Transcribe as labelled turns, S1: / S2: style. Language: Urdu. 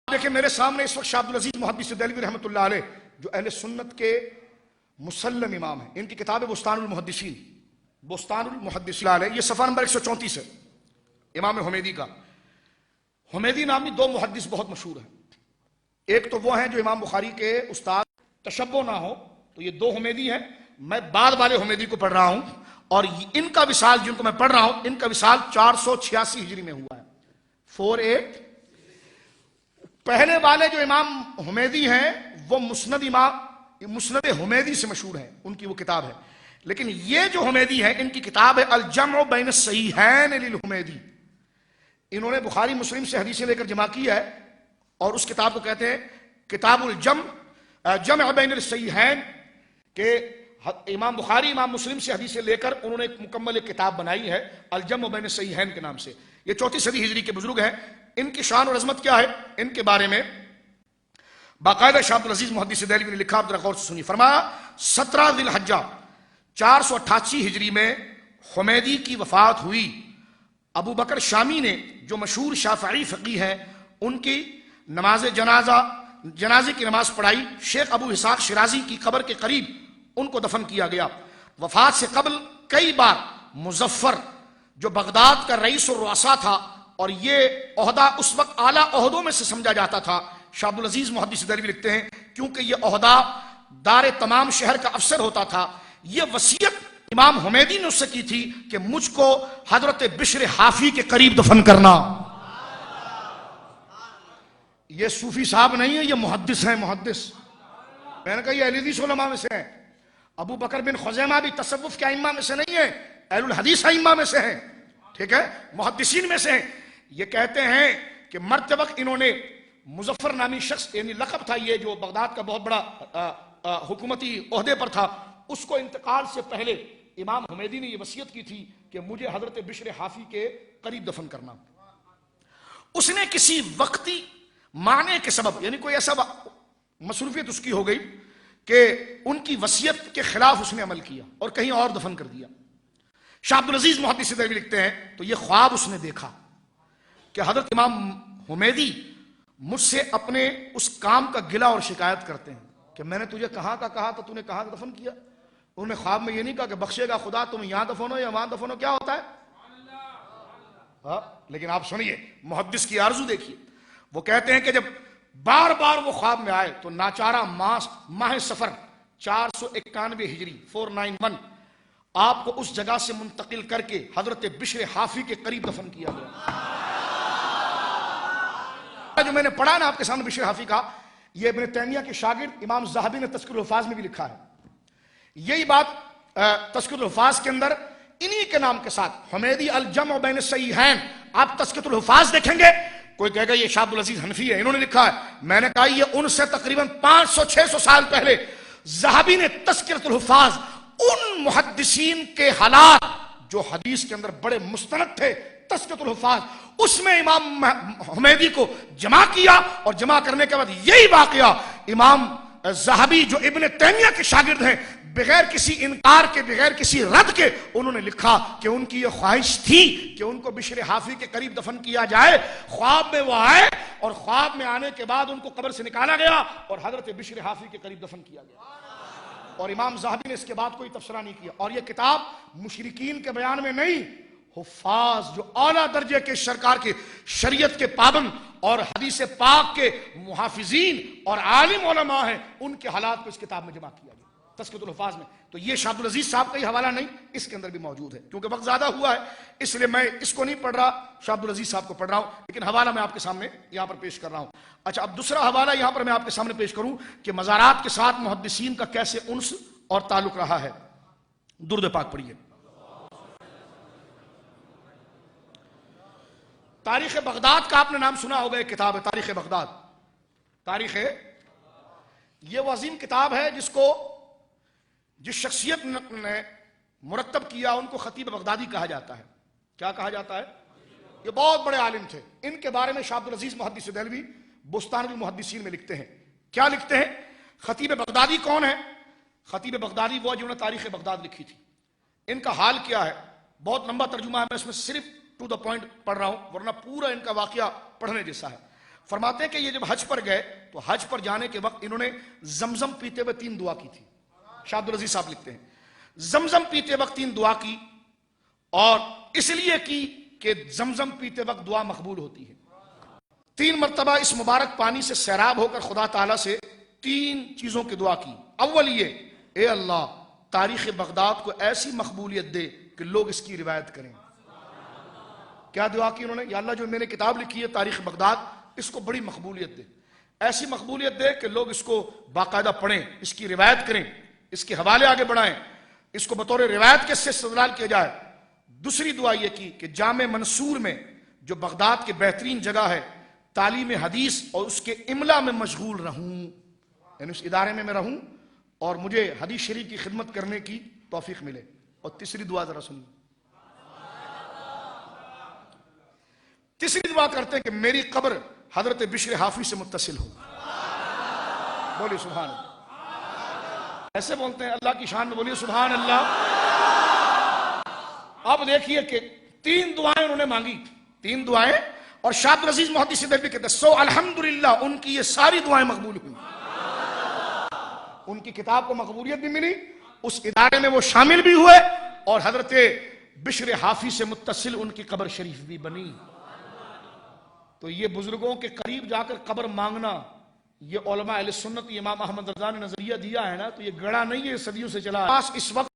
S1: دیکھیں میرے سامنے اس وقت شاہ عبدالعزیز محدث دہلوی رحمۃ اللہ علیہ جو اہل سنت کے مسلم امام ہیں، ان کی کتاب ہے بستان المحدثین، بستان المحدثین علیہ، یہ صفحہ نمبر 134 ہے امام حمیدی کا۔ حمیدی نامی دو محدث بہت مشہور ہیں، ایک تو وہ ہیں جو امام بخاری کے استاد، تشبہ نہ ہو تو یہ دو حمیدی ہیں، میں بعد والے حمیدی کو پڑھ رہا ہوں، اور ان کا وصال جن کو میں پڑھ رہا ہوں ان کا وصال 486 ہجری میں ہوا ہے، 48۔ پہلے والے جو امام حمیدی ہیں وہ مسند حمیدی سے مشہور ہیں، ان کی وہ کتاب ہے، لیکن یہ جو حمیدی ہیں ان کی کتاب ہے الجمع بین الصحیحین للحمیدی، انہوں نے بخاری مسلم سے حدیثیں لے کر جمع کی ہے، اور اس کتاب کو کہتے ہیں کتاب جمع بین الصحیحین، کہ امام بخاری امام مسلم سے حدیثیں لے کر انہوں نے ایک مکمل کتاب بنائی ہے الجمع بین الصحیحین کے نام سے۔ یہ 4 صدی ہجری کے بزرگ ہیں، ان کی شان اور عظمت کیا ہے ان کے بارے میں باقاعدہ شاہ عبدالعزیز محدث دہلوی نے لکھا، ذرا غور سے سنیے۔ فرمایا 17 ذی الحجہ 488 ہجری میں حمیدی کی وفات ہوئی۔ ابو بکر شامی نے جو مشہور شافعی فقیہ ہیں ان کی جنازے کی نماز پڑھائی، شیخ ابو اسحاق شیرازی کی قبر کے قریب ان کو دفن کیا گیا۔ وفات سے قبل کئی بار مظفر جو بغداد کا رئیس الرؤساء تھا، اور یہ عہدہ اس وقت اعلیٰ عہدوں میں سے سمجھا جاتا تھا، شاہ عبدالعزیز محدث دہلوی لکھتے ہیں کیونکہ یہ عہدہ دار تمام شہر کا افسر ہوتا تھا، یہ وصیت امام حمیدی نے اس سے کی تھی کہ مجھ کو حضرت بشر حافی کے قریب دفن کرنا۔ یہ صوفی صاحب نہیں ہے، یہ محدث ہیں، محدث۔ میں نے کہا یہ اہل حدیث علماء میں سے ہیں، ابو بکر بن خزیمہ بھی تصوف کے ائمہ میں سے نہیں ہے، اہل الحدیث ائمہ میں سے ہیں، ٹھیک ہے، محدثین میں سے ہیں۔ یہ کہتے ہیں کہ مرتے وقت انہوں نے مظفر نامی شخص، یعنی لقب تھا یہ جو بغداد کا بہت بڑا حکومتی عہدے پر تھا، اس کو انتقال سے پہلے امام حمیدی نے یہ وصیت کی تھی کہ مجھے حضرت بشر حافی کے قریب دفن کرنا۔ اس نے کسی وقتی معنی کے سبب، یعنی کوئی ایسا مصروفیت اس کی ہو گئی کہ ان کی وصیت کے خلاف اس نے عمل کیا اور کہیں اور دفن کر دیا۔ شاہ عبدالعزیز محدث دہلوی لکھتے ہیں تو یہ خواب اس نے دیکھا کہ حضرت امام حمیدی مجھ سے اپنے اس کام کا گلہ اور شکایت کرتے ہیں کہ میں نے تجھے کہاں کا کہا تو نے کہاں دفن کیا۔ انہوں نے خواب میں یہ نہیں کہا کہ بخشے گا خدا تم یہاں دفن ہو یا وہاں دفن ہو، کیا ہوتا ہے ہاں، لیکن آپ سنیے محدث کی آرزو دیکھیے۔ وہ کہتے ہیں کہ جب بار بار وہ خواب میں آئے تو ناچارہ ماہ سفر 491 ہجری 491 آپ کو اس جگہ سے منتقل کر کے حضرت بشر حافی کے قریب دفن کیا گیا۔ جو میں نے پڑھا نا آپ کے سامنے بشر حافی کا، یہ ابن تیمیہ کے شاگرد امام زاہبی نے تذکرہ الحفاظ میں بھی لکھا ہے۔ یہی بات تذکرہ الحفاظ کے اندر انہی کے نام کے ساتھ حمیدی الجمع بین الصحیحین، آپ تذکرہ الحفاظ دیکھیں گے، کوئی کہے گا یہ شاہ عبدالعزیز حنفی ہے، انہوں نے لکھا ہے، میں نے کہا یہ ان سے تقریباً 500-600 سال پہلے زاہبی نے تذکرۃ الحفاظ ان محدثین کے حالات جو حدیث کے اندر بڑے مستند تھے، تذکرۃ الحفاظ، اس میں امام حمیدی کو جمع کیا، اور جمع کرنے کے بعد یہی واقعہ امام زاہبی جو ابن تیمیہ کے شاگرد ہیں بغیر کسی انکار کے، بغیر کسی رد کے انہوں نے لکھا کہ ان کی یہ خواہش تھی کہ ان کو بشر حافی کے قریب دفن کیا جائے۔ خواب میں وہ آئے اور خواب میں آنے کے بعد ان کو قبر سے نکالا گیا اور حضرت بشر حافی کے قریب دفن کیا گیا، اور امام زاہبی نے اس کے بعد کوئی تبصرہ نہیں کیا۔ اور یہ کتاب مشرکین کے بیان میں نہیں، حفاظ جو اعلیٰ درجے کے سرکار کے شریعت کے پابند اور حدیث پاک کے محافظین اور عالم علماء ہیں، ان کے حالات کو اس کتاب میں جمع کیا گیا تذکرۃ الحفاظ میں۔ تو یہ شاہ عبدالعزیز صاحب کا ہی حوالہ نہیں، اس کے اندر بھی موجود ہے، کیونکہ وقت زیادہ ہوا ہے اس لیے میں اس کو نہیں پڑھ رہا، شاہ عبدالعزیز صاحب کو پڑھ رہا ہوں، لیکن حوالہ میں آپ کے سامنے یہاں پر پیش کر رہا ہوں۔ اچھا، اب دوسرا حوالہ یہاں پر میں آپ کے سامنے پیش کروں کہ مزارات کے ساتھ محدثین کا کیسے انس اور تعلق رہا ہے۔ درود پاک پڑھیے۔ تاریخ بغداد کا آپ نے نام سنا ہوگا، ایک کتاب ہے تاریخ بغداد، یہ وہ عظیم کتاب ہے جس شخصیت نے مرتب کیا ان کو خطیب بغدادی کہا جاتا ہے۔ کیا کہا جاتا ہے؟ یہ بہت بڑے عالم تھے۔ ان کے بارے میں شاہ عبدالعزیز محدث دہلوی بستان المحدثین میں لکھتے ہیں، کیا لکھتے ہیں؟ خطیب بغدادی کون ہے؟ خطیب بغدادی وہ جنہوں نے تاریخ بغداد لکھی تھی۔ ان کا حال کیا ہے؟ بہت لمبا ترجمہ ہے، میں اس میں صرف ٹو دا پوائنٹ پڑھ رہا ہوں، ورنہ پورا ان کا واقعہ پڑھنے جیسا ہے۔ فرماتے ہیں کہ یہ جب حج پر گئے تو حج پر جانے کے وقت انہوں نے زمزم پیتے ہوئے 3 دعا کی تھی. شاہ عبدالعزیز صاحب لکھتے ہیں زمزم پیتے وقت 3 دعا کی، اور اس لیے کی کہ زمزم پیتے وقت دعا مقبول ہوتی ہے. 3 مرتبہ اس مبارک پانی سے سیراب ہو کر خدا تعالیٰ سے 3 چیزوں کی دعا کی. اول یہ، اے اللہ تاریخ بغداد کو ایسی مقبولیت دے کہ لوگ اس کی روایت کریں. کیا دعا کی انہوں نے؟ یا اللہ جو میں نے کتاب لکھی ہے تاریخ بغداد، اس کو بڑی مقبولیت دے، ایسی مقبولیت دے کہ لوگ اس کو باقاعدہ پڑھیں، اس کی روایت کریں، اس کے حوالے آگے بڑھائیں، اس کو بطور روایت کے سے استدلال کیا جائے. دوسری دعا یہ کی کہ جامع منصور میں جو بغداد کی بہترین جگہ ہے، تعلیم حدیث اور اس کے املا میں مشغول رہوں، یعنی اس ادارے میں رہوں اور مجھے حدیث شریف کی خدمت کرنے کی توفیق ملے. اور تیسری دعا ذرا سنیے، تیسری دعا کرتے ہیں کہ میری قبر حضرت بشر حافی سے متصل ہو. بولیے سبحان اللہ. ایسے بولتے ہیں اللہ کی شان میں، بولیے سبحان اللہ. اب دیکھیے کہ 3 دعائیں انہوں نے مانگی، 3 دعائیں، اور شاہ عبدالعزیز محدث دہلوی کہتے ہیں سو الحمدللہ ان کی یہ ساری دعائیں مقبول ہوئی. ان کی کتاب کو مقبولیت بھی ملی، اس ادارے میں وہ شامل بھی ہوئے، اور حضرت بشر حافی سے متصل ان کی قبر شریف بھی بنی. تو یہ بزرگوں کے قریب جا کر قبر مانگنا، یہ علماء اہل سنت امام احمد رضا نے نظریہ دیا ہے نا، تو یہ گڑا نہیں ہے، صدیوں سے چلا ہے. اس وقت